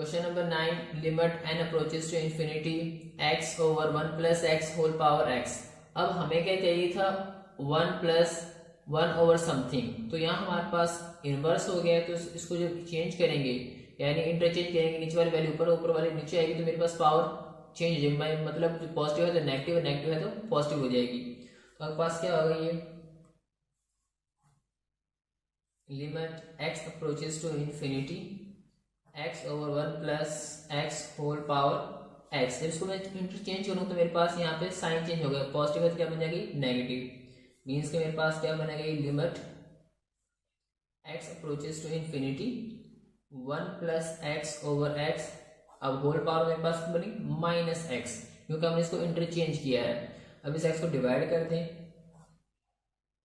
Question number 9, limit n approaches to infinity x over 1 plus x whole power x। अब हमें क्या चाहिए था 1 प्लस 1 ओवर समथिंग, तो यहाँ हमारे पास इनवर्स हो गया, तो इसको जब चेंज करेंगे यानी इंटरचेंज करेंगे, नीचे वाली वैल्यू ऊपर ऊपर वाली नीचे आएगी, तो मेरे पास पावर चेंज हो जाएगी, मतलब जो पॉजिटिव है तो नेगेटिव है, नेगेटिव है तो पॉजिटिव हो जाएगी। तो आपके पास क्या होगा, ये limit x approaches to infinity x over 1 plus x whole power x। इसको मैं इंटरचेंज करूँ तो मेरे पास यहाँ पे साइन चेंज हो गया, पॉजिटिव है तो क्या बन जाएगी नेगेटिव, मीन्स के मेरे पास क्या बनेगा, limit x approaches to infinity 1 plus x over x। अब होल पावर मेरे पास बनी माइनस x, क्योंकि हमने इसको इंटरचेंज किया है। अब इस x को डिवाइड कर दें,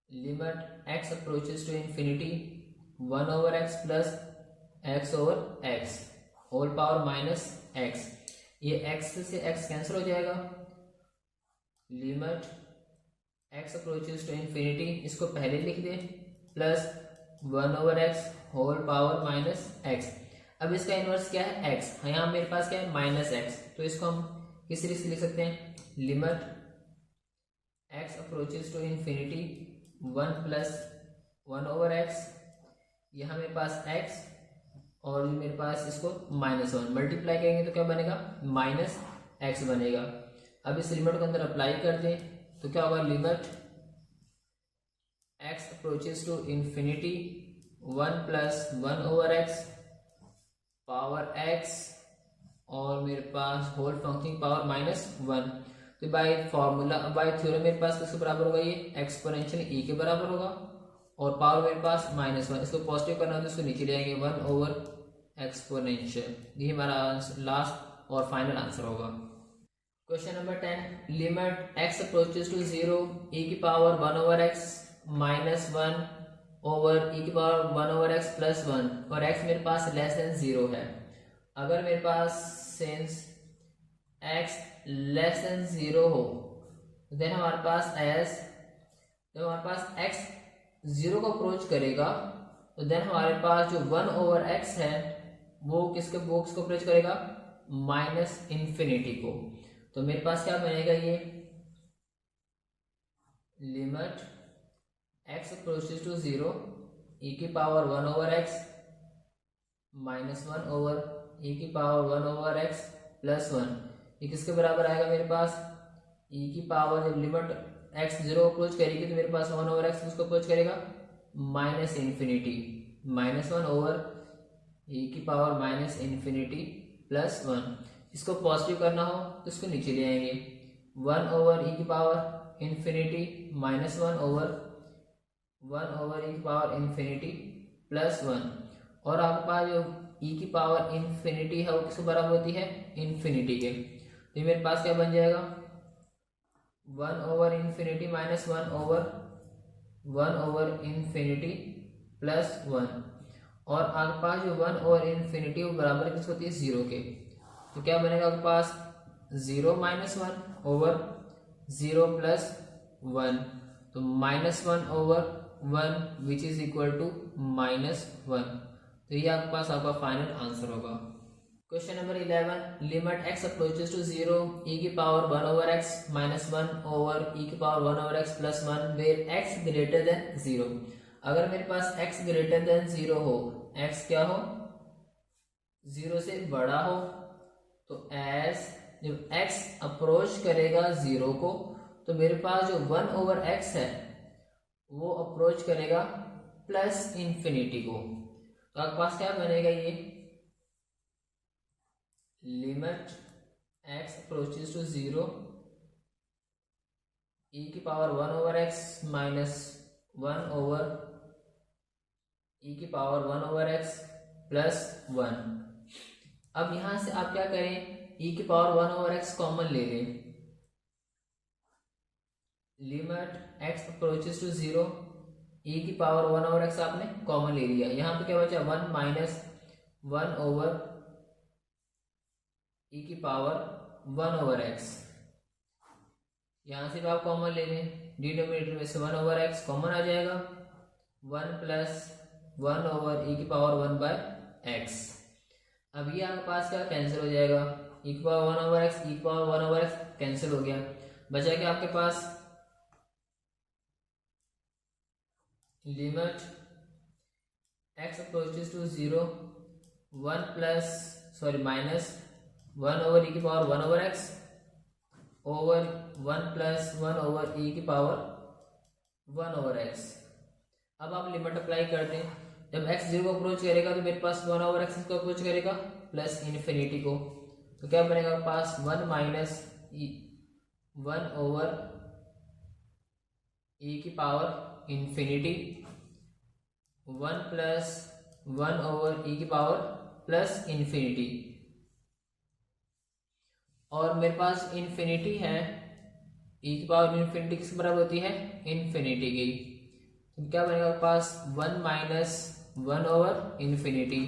limit x approaches to infinity 1 over x plus x over x whole power minus x। ये x से x कैंसिल हो जाएगा, limit x approaches to infinity, इसको पहले लिख दें, plus 1 over x whole power minus x। अब इसका इनवर्स क्या है x, यहाँ मेरे पास क्या है माइनस x, तो इसको हम किस तरीके से लिख सकते हैं, limit x approaches to infinity 1 plus 1 over x, यहाँ मेरे पास x और मेरे पास इसको माइनस 1 मल्टीप्लाई करेंगे तो क्या बनेगा माइनस x बनेगा। अब इस लिमिट को अंदर अप्लाई कर दें तो क्या होगा, limit x approaches to infinity 1 plus 1 over x power x और मेरे पास होल फंक्शन पावर माइनस 1। तो बाय फॉर्मूला बाय थ्योरम मेरे पास किसके बराबर होगा, ये एक्सपोनेंशियल e के बराबर होगा, और पावर मेरे पास माइनस 1, इसको पॉजिटिव करना हो तो इसको नीचे ले आएंगे 1 ओवर एक्सपोनेंशियल। ये हमारा लास्ट और फाइनल आंसर होगा। Question number 10, limit x approaches to 0 e की power 1 over x minus 1 over e की पावर 1 ओवर x प्लस 1, और x मेरे पास लेस देन 0 है। अगर मेरे पास सिंस x लेस देन 0 हो देन हमारे पास जब हमारे पास x 0 को अप्रोच करेगा तो देन हमारे पास जो 1 ओवर x है वो किसको अप्रोच करेगा, माइनस इंफिनिटी को। तो मेरे पास क्या बनेगा, ये limit x approaches to 0 e की power 1 over x minus 1 over e की पावर 1 ओवर x प्लस 1, ये किसके बराबर आएगा, मेरे पास e की पावर, जब लिमिट x 0 अप्रोच करेगी तो मेरे पास 1 ओवर x उसको अप्रोच करेगा minus infinity, minus 1 over e की पावर माइनस इंफिनिटी प्लस 1। इसको पॉजिटिव करना हो तो इसको नीचे ले आएंगे, 1 ओवर e की power infinity minus 1 over e की पावर इंफिनिटी प्लस 1, और आपके पास जो e की पावर इंफिनिटी है वो किसके बराबर होती है, इंफिनिटी के। तो मेरे पास क्या बन जाएगा, 1 over infinity minus 1 over infinity plus 1, और आपके पास जो 1 ओवर इंफिनिटी वो बराबर किस होती है 0 के। तो क्या बनेगा आपके पास 0 माइनस 1 ओवर 0 प्लस 1, तो minus 1 over 1 which is equal to minus 1। तो ये आपके पास आपका फाइनल आंसर होगा। Question number 11, limit x approaches to 0 e की power 1 over x minus 1 over e की power 1 over x plus 1 where x greater than 0। अगर मेरे पास x ग्रेटर देन 0 हो, x क्या हो 0 से बड़ा हो, तो जब x अप्रोच करेगा 0 को तो मेरे पास जो 1 ओवर x है वो अप्रोच करेगा प्लस इंफिनिटी को। तो आपके पास क्या बनेगा, ये limit x approaches to 0 e की power 1 over x minus 1 over e की पावर 1 ओवर x प्लस 1। अब यहां से आप क्या करें, e की पावर 1 ओवर x कॉमन ले लें, limit x approaches to 0 e की पावर 1 ओवर x आपने कॉमन ले लिया, यहाँ पे क्या बचा 1 माइनस 1 ओवर e की पावर 1 ओवर x। यहां से भी आप कॉमन ले लें, डिनोमिनेटर में से 1 ओवर x कॉमन आ जाएगा, 1 प्लस 1 ओवर e की पावर 1 बाय x। अब ये आपके पास क्या कैंसिल हो जाएगा, ई की पावर 1/x ई की पावर 1/x कैंसिल हो गया, बचा क्या आपके पास limit x approaches to 0 minus 1/e की पावर 1/x ओवर 1 + 1/e की पावर 1/x। अब आप लिमिट अप्लाई कर दें, जब x 0 को अप्रोच करेगा तो मेरे पास 1/x को अप्रोच करेगा प्लस इन्फिनिटी को, तो क्या बनेगा पास 1 माइनस 1/e की पावर इन्फिनिटी 1 + 1/e की पावर प्लस इन्फिनिटी, और मेरे पास इन्फिनिटी है, e की पावर इन्फिनिटी किस बराबर होती है इन्फिनिटी की, तो क्या बनेगा पास 1 माइनस 1/इन्फिनिटी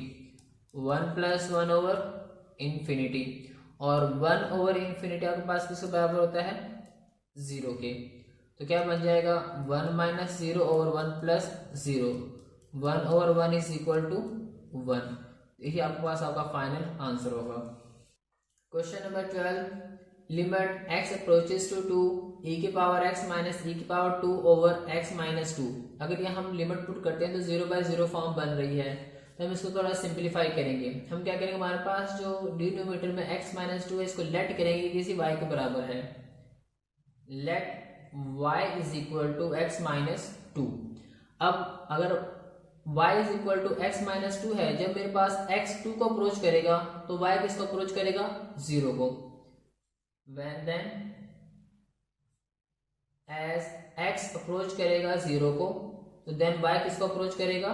1 + 1/इन्फिनिटी, और 1/इन्फिनिटी आपके पास किसके बराबर होता है 0 के, तो क्या बन जाएगा 1 माइनस 0/1 + 0 1/1 इज इक्वल टू 1। यही आपके पास आपका फाइनल आंसर होगा। Question number 12, limit x approaches to 2 e की पावर x माइनस e की पावर 2 ओवर x माइनस 2। अगर यहाँ हम लिमिट पुट करते हैं तो 0/0 फॉर्म बन रही है, तो हम इसको थोड़ा सिंप्लीफाई करेंगे। हम क्या करेंगे, हमारे पास जो डिनोमिनेटर में x माइनस 2 है इसको लेट करेंगे किसी y के बराबर है, let y is equal to x minus 2। अब अगर y is equal to x minus 2 है, जब मेरे पास x 2 को अप्रोच करेगा तो y किसको अप्रोच करेगा 0 को, when then as x approach करेगा 0 को तो देन y किसको अप्रोच करेगा,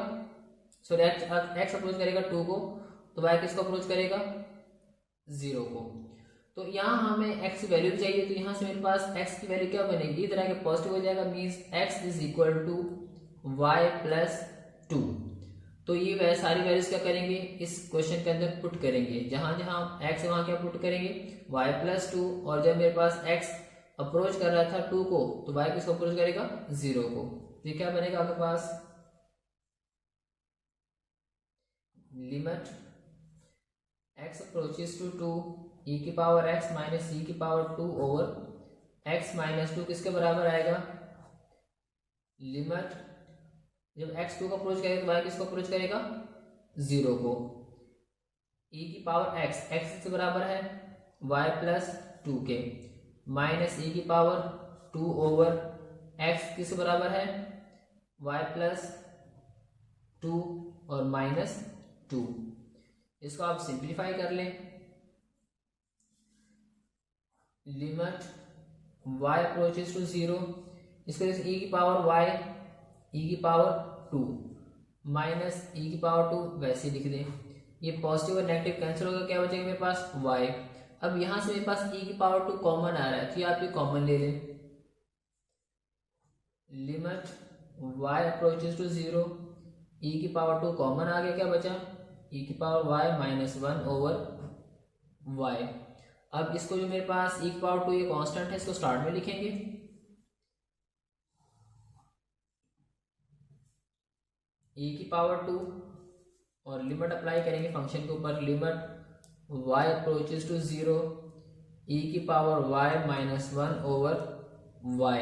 सॉरी x अप्रोच करेगा 2 को तो y किसको अप्रोच करेगा 0 को। तो यहाँ हमें x की वैल्यू चाहिए, तो यहाँ से मेरे पास x की वैल्यू क्या बनेगी, इधर आके पॉजिटिव हो जाएगा, means x is equal to y plus 2। तो ये वह सारी वैल्यूज क्या करेंगे इस क्वेश्चन के अंदर पुट करेंगे, जहां जहां x है वहां क्या पुट करेंगे y प्लस 2, और जब मेरे पास x अप्रोच कर रहा था 2 को तो y किसको अप्रोच करेगा 0 को, ये क्या बनेगा आपके पास limit x approaches to 2 e की पावर x माइनस e की पावर 2 ओवर x माइनस 2 किसके बराबर आएगा, लिमिट जब x 2 को अप्रोच करेगा तो y किसको अप्रोच करेगा 0 को, e की पावर x x से बराबर है y प्लस 2 के, माइनस e की पावर 2 ओवर x किसके बराबर है y प्लस 2 और माइनस 2। इसको आप सिंप्लीफाई कर लें, लिमिट y अप्रोचेस टू 0, इसको e की पावर y e की पावर 2 माइनस e की पावर 2 वैसे लिख दें, ये पॉजिटिव और नेगेटिव कैंसिल होगा, क्या बचेगा मेरे पास y। अब यहां से मेरे पास e की पावर 2 कॉमन आ रहा है, तो ये आप ये कॉमन ले लें, limit y approaches to 0 e की पावर 2 कॉमन आ गया, क्या बचा e की power y minus 1 over y। अब इसको जो मेरे पास e की पावर 2 ये कांस्टेंट है, इसको स्टार्ट में लिखेंगे, e की पावर 2 और लिमिट अप्लाई करेंगे फंक्शन के ऊपर, limit y approaches to 0 e की power y minus 1 over y।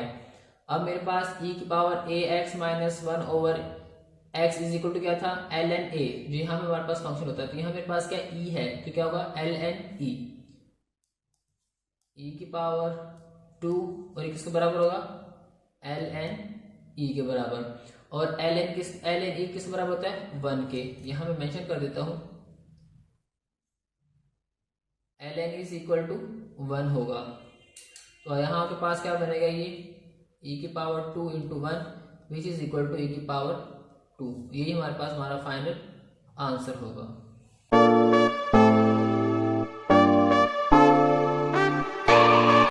अब मेरे पास e की power ax minus 1 over x is equal to क्या था ln a, जो यहाँ पे हमारे पास फंक्शन होता है, तो यहाँ मेरे पास क्या e है, तो क्या होगा ln e की पावर 2 और ये किसके बराबर होगा ln e के बराबर, और ln e किस बराबर होता है 1 के, यहां मैं मेंशन कर देता हूं ln इज इक्वल टू 1 होगा, तो यहाँ आपके पास क्या बनेगा ये e की power 2 into 1 which is equal to e की पावर 2, यही हमारे पास हमारा फाइनल आंसर होगा।